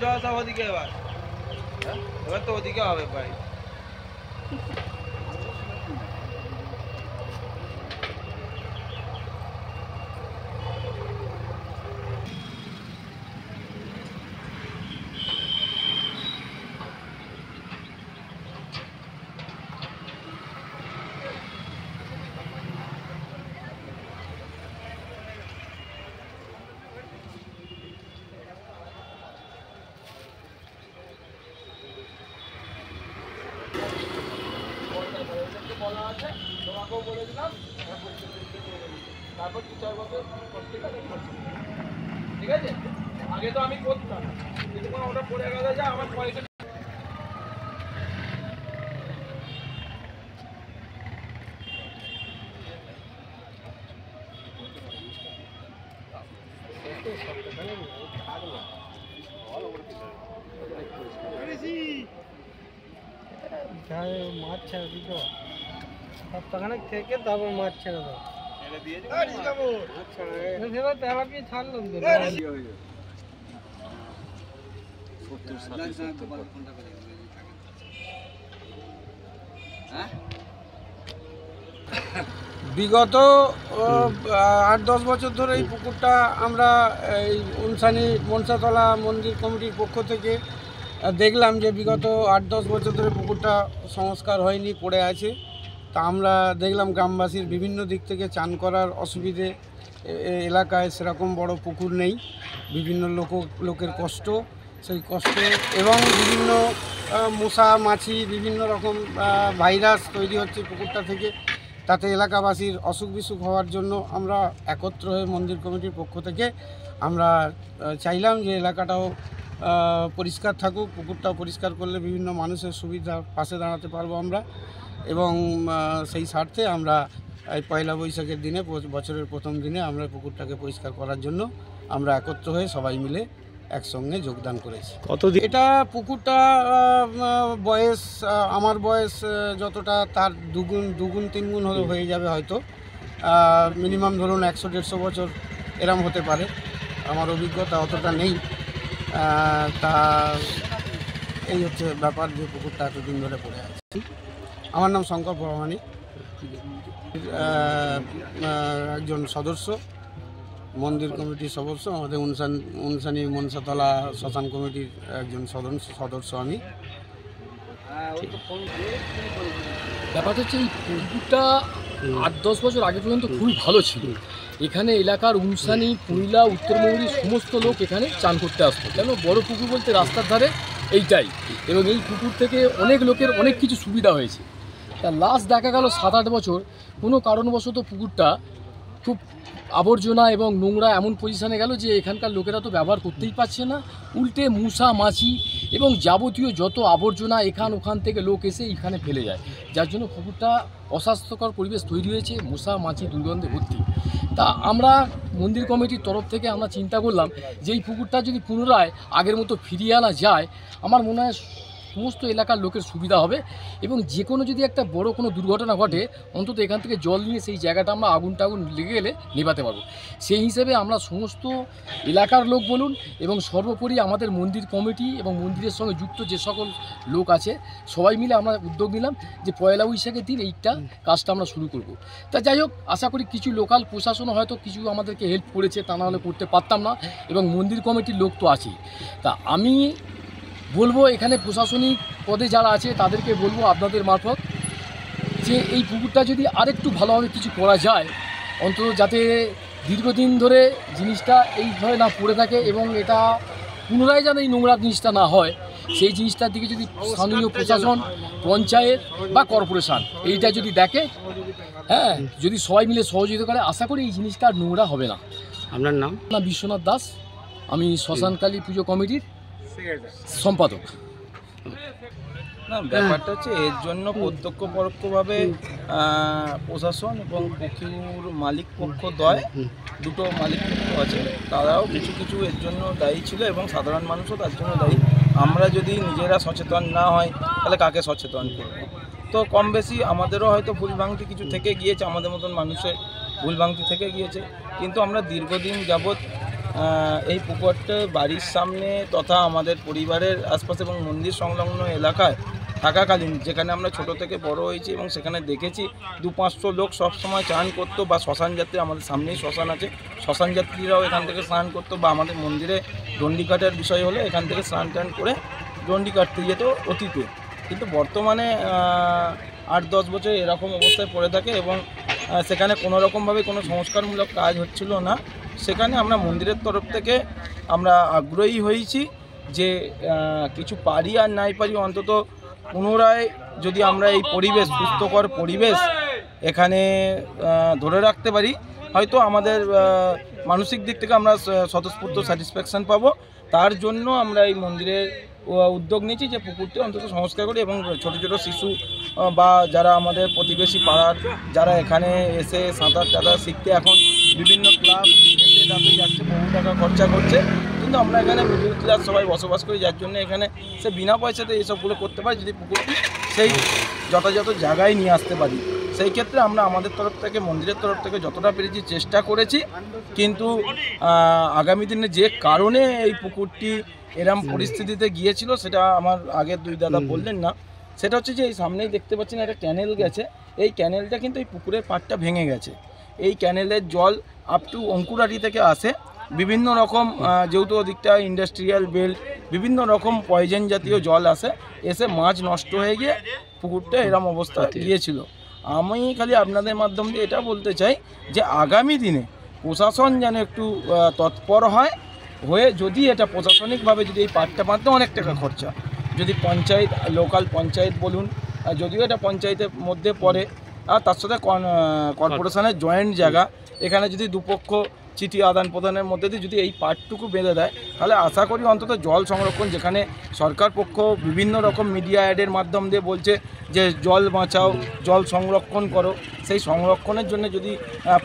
সব ওদিকে এবার তো ওদিকে হবে ভাই। বলা আছে, তোমাকেও বলে দিলাম, তারপর 2-4 বছর ঠিক আছে। আগে তো আমি করতাম, কিন্তু ওটা পড়ে গেলে যা আমার পয়সা মাছ ছেড়ে দিত সপ্তাহখানেক থেকে তারপর মাছ ছেড়ে দাও ছাড়লো বিগত 8-10 বছর ধরে এই পুকুরটা আমরা এই উনসানি মনসাতলা মন্দির কমিটির পক্ষ থেকে দেখলাম যে বিগত 8-10 বছর ধরে পুকুরটা সংস্কার হয়নি, পড়ে আছে। তা আমরা দেখলাম গ্রামবাসীর বিভিন্ন দিক থেকে চান করার অসুবিধে, এলাকায় সেরকম বড় পুকুর নেই, বিভিন্ন লোকের কষ্ট, সেই কষ্ট এবং বিভিন্ন মশা মাছি বিভিন্ন রকম ভাইরাস তৈরি হচ্ছে পুকুরটা থেকে। তাতে এলাকাবাসীর অসুখ বিসুখ হওয়ার জন্য আমরা একত্র হয়ে মন্দির কমিটির পক্ষ থেকে আমরা চাইলাম যে এলাকাটাও পরিষ্কার থাকুক, পুকুরটাও পরিষ্কার করলে বিভিন্ন মানুষের সুবিধার পাশে দাঁড়াতে পারবো আমরা। এবং সেই স্বার্থে আমরা এই পয়লা বৈশাখের দিনে, বছরের প্রথম দিনে আমরা পুকুরটাকে পরিষ্কার করার জন্য আমরা একত্র হয়ে সবাই মিলে একসঙ্গে যোগদান করেছি। কতদিন এটা পুকুরটা বয়স, আমার বয়স যতটা তার দুগুণ তিনগুণ হয়ে যাবে হয়তো, মিনিমাম ধরুন 100-150 বছর এরম হতে পারে। আমার অভিজ্ঞতা অতটা নেই। তা এই হচ্ছে ব্যাপার যে পুকুরটা এতদিন ধরে পড়ে আছে। আমার নাম শঙ্কর প্রামাণিক, একজন সদস্য, মন্দির কমিটির সদস্য, আমাদের উনসানি মনসাতলা শ্মশান কমিটির একজন সদস্য আমি। ব্যাপারটা হচ্ছে এই পুকুরটা 8-10 বছর আগে পর্যন্ত খুবই ভালো ছিল। এখানে এলাকার উনসানি, পুইলা, উত্তরমৌরির সমস্ত লোক এখানে চান করতে আসতো, কেন বড় পুকুর বলতে রাস্তার ধারে এইটাই। এবং এই পুকুর থেকে অনেক লোকের অনেক কিছু সুবিধা হয়েছে। তা লাস্ট দেখা গেল 7-8 বছর কোনো কারণবশত পুকুরটা খুব আবর্জনা এবং নোংরা এমন পজিশানে গেল যে এখানকার লোকেরা তো ব্যবহার করতেই পারছে না, উল্টে মশা মাছি এবং যাবতীয় যত আবর্জনা ওখান থেকে লোক এসে এখানে ফেলে যায়, যার জন্য পুকুরটা অস্বাস্থ্যকর পরিবেশ তৈরি হয়েছে, মশা মাছি দুর্গন্ধে ভর্তি। তা আমরা মন্দির কমিটির তরফ থেকে আমরা চিন্তা করলাম যে এই পুকুরটা যদি পুনরায় আগের মতো ফিরিয়ে আনা যায়, আমার মনে হয় সমস্ত এলাকার লোকের সুবিধা হবে। এবং যে কোনো যদি একটা বড় কোনো দুর্ঘটনা ঘটে, অন্তত এখান থেকে জল নিয়ে সেই জায়গাটা আমরা আগুন লেগে গেলে নেভাতে পারবো। সেই হিসেবে আমরা সমস্ত এলাকার লোক বলুন এবং সর্বোপরি আমাদের মন্দির কমিটি এবং মন্দিরের সঙ্গে যুক্ত যে সকল লোক আছে, সবাই মিলে আমরা উদ্যোগ নিলাম যে পয়লা বৈশাখের দিন এইটা কাজটা আমরা শুরু করব। তা যাই হোক, আশা করি কিছু লোকাল প্রশাসনও হয়তো কিছু আমাদেরকে হেল্প করেছে, তা নাহলে করতে পারতাম না, এবং মন্দির কমিটির লোক তো আছেই। তা আমি বলবো এখানে প্রশাসনিক পদে যারা আছে তাদেরকে বলবো আপনাদের মারফত যে এই পুকুরটা যদি আরেকটু ভালোভাবে কিছু করা যায়, অন্তত যাতে দীর্ঘদিন ধরে জিনিসটা এইভাবে না পড়ে থাকে এবং এটা পুনরায় যেন এই নোংরা জিনিসটা না হয়, সেই জিনিসটার দিকে যদি স্থানীয় প্রশাসন, পঞ্চায়েত বা কর্পোরেশন এইটা যদি দেখে, হ্যাঁ, যদি সবাই মিলে সহযোগিতা করে, আশা করি এই জিনিসটা আর নোংরা হবে না। আপনার নাম? না, বিশ্বনাথ দাস, আমি শ্মশানকালী পুজো কমিটির সম্পাদক। না, ব্যাপারটা হচ্ছে এর জন্য প্রত্যক্ষ পরোক্ষভাবে প্রশাসন এবং পুকুর মালিক পক্ষ দুটো মালিক পক্ষ আছে, তারাও কিছু কিছু এর জন্য দায়ী ছিল এবং সাধারণ মানুষও তার জন্য দায়ী। আমরা যদি নিজেরা সচেতন না হয় তাহলে কাকে সচেতন করব? তো কম বেশি আমাদেরও হয়তো ভুলভ্রান্তি কিছু থেকে গিয়েছে, আমাদের মতন মানুষের ভুলভ্রান্তি থেকে গিয়েছে, কিন্তু আমরা দীর্ঘদিন যাবৎ এই পুকুরটা বাড়ির সামনে তথা আমাদের পরিবারের আশপাশে এবং মন্দির সংলগ্ন এলাকায় থাকাকালীন, যেখানে আমরা ছোট থেকে বড় হয়েছি এবং সেখানে দেখেছি 200-500 লোক সবসময় চান করতো, বা শ্মশান যাত্রী, আমাদের সামনেই শ্মশান আছে, শ্মশান যাত্রীরাও এখান থেকে স্নান করতো, বা আমাদের মন্দিরে ডন্ডি কাটার বিষয় হলে এখান থেকে স্নান টান করে ডন্ডি কাটতে যেত অতীতে। কিন্তু বর্তমানে 8-10 বছর এরকম অবস্থায় পড়ে থাকে এবং সেখানে কোনো রকমভাবে কোনো সংস্কারমূলক কাজ হচ্ছিল না। সেখানে আমরা মন্দিরের তরফ থেকে আমরা আগ্রহী হয়েছি যে কিছু পারি আর নাই পারি, অন্তত পুনরায় যদি আমরা এই পরিবেশ, সুস্থকর পরিবেশ এখানে ধরে রাখতে পারি, হয়তো আমাদের মানসিক দিক থেকে আমরা স্বতঃস্ফূর্ত স্যাটিসফ্যাকশান পাবো। তার জন্য আমরা এই মন্দিরের উদ্যোগ নিয়েছি যে পুকুরটি অন্তত সংস্কার করি এবং ছোট ছোট শিশু বা যারা আমাদের প্রতিবেশী পাড়ার, যারা এখানে এসে সাঁতার টাতার শিখতে এখন বিভিন্ন ক্লাব এতে তাতে যাচ্ছে, বহু টাকা খরচা করছে, কিন্তু আমরা এখানে মিডল ক্লাস সবাই বসবাস করি, যার জন্য এখানে সে বিনা পয়সাতে এইসবগুলো করতে পারে যদি পুকুরটি সেই যথাযথ জায়গায় নিয়ে আসতে পারি। সেই ক্ষেত্রে আমরা আমাদের তরফ থেকে, মন্দিরের তরফ থেকে যতটা পেরেছি চেষ্টা করেছি, কিন্তু আগামী দিনে যে কারণে এই পুকুরটি এরম পরিস্থিতিতে গিয়েছিল সেটা আমার আগের দুই দাদা বললেন না। সেটা হচ্ছে যে এই সামনেই দেখতে পাচ্ছেন একটা ক্যানেল গেছে, এই ক্যানেলটা কিন্তু এই পুকুরের পাড়টা ভেঙে গেছে। এই ক্যানেলের জল আপ টু অঙ্কুরাটি থেকে আসে, বিভিন্ন রকম যেহেতু ওদিকটা ইন্ডাস্ট্রিয়াল বেল্ট, বিভিন্ন রকম পয়জন জাতীয় জল আসে, এসে মাছ নষ্ট হয়ে গিয়ে পুকুরটা এরম অবস্থা গিয়েছিল। আমি খালি আপনাদের মাধ্যম দিয়ে এটা বলতে চাই যে আগামী দিনে প্রশাসন যেন একটু তৎপর হয়ে যদি এটা প্রশাসনিকভাবে যদি এই পাটটা বাঁধতে অনেক টাকা খরচা, যদি পঞ্চায়েত, লোকাল পঞ্চায়েত বলুন, যদিও এটা পঞ্চায়েতের মধ্যে পড়ে, আর তার সাথে কর্পোরেশনের জয়েন্ট জায়গা, এখানে যদি দুপক্ষ চিঠি আদান প্রদানের মধ্যে দিয়ে যদি এই পার্টটুকু বেঁধে দেয়, তাহলে আশা করি অন্তত জল সংরক্ষণ, যেখানে সরকার পক্ষ বিভিন্ন রকম মিডিয়া অ্যাডের মাধ্যম দিয়ে বলছে যে জল বাঁচাও, জল সংরক্ষণ করো, সেই সংরক্ষণের জন্য যদি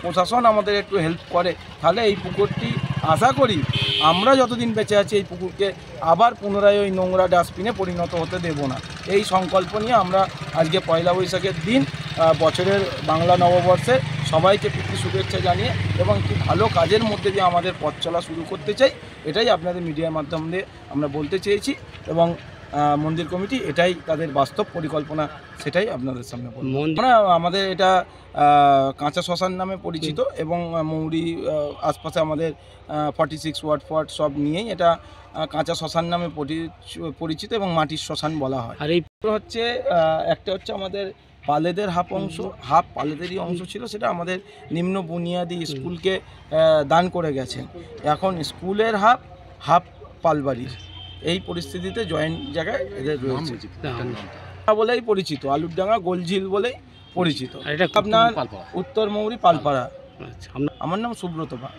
প্রশাসন আমাদের একটু হেল্প করে, তাহলে এই পুকুরটি আশা করি আমরা যতদিন বেঁচে আছি এই পুকুরকে আবার পুনরায় ওই নোংরা ডাস্টবিনে পরিণত হতে দেব না। এই সংকল্প নিয়ে আমরা আজকে পয়লা বৈশাখের দিন বছরের বাংলা নববর্ষে সবাইকে প্রীতি শুভেচ্ছা জানিয়ে এবং একটি ভালো কাজের মধ্যে দিয়ে আমাদের পথ চলা শুরু করতে চাই, এটাই আপনাদের মিডিয়ার মাধ্যম দিয়ে আমরা বলতে চেয়েছি এবং মন্দির কমিটি এটাই তাদের বাস্তব পরিকল্পনা, সেটাই আপনাদের সামনে বলবো। আমাদের এটা কাঁচা শ্মশান নামে পরিচিত এবং মৌরি আশপাশে আমাদের 46 ওয়ার্ড সব নিয়েই এটা কাঁচা শ্মশান নামে পরিচিত এবং মাটির শ্মশান বলা হয়। আর এই হচ্ছে একটা হচ্ছে আমাদের পালেদের হাফ পালেদেরই অংশ ছিল, সেটা আমাদের নিম্ন বুনিয়াদি স্কুলকে দান করে গেছেন। এখন স্কুলের হাফ পালবাড়ির, এই পরিস্থিতিতে জয়েন্ট জায়গায় এদের রয়েছে বলেই পরিচিত, আলুরডাঙ্গা গোলঝিল বলেই পরিচিত। আপনার উত্তর মৌরি পালপাড়া। আমার নাম সুব্রত পাল।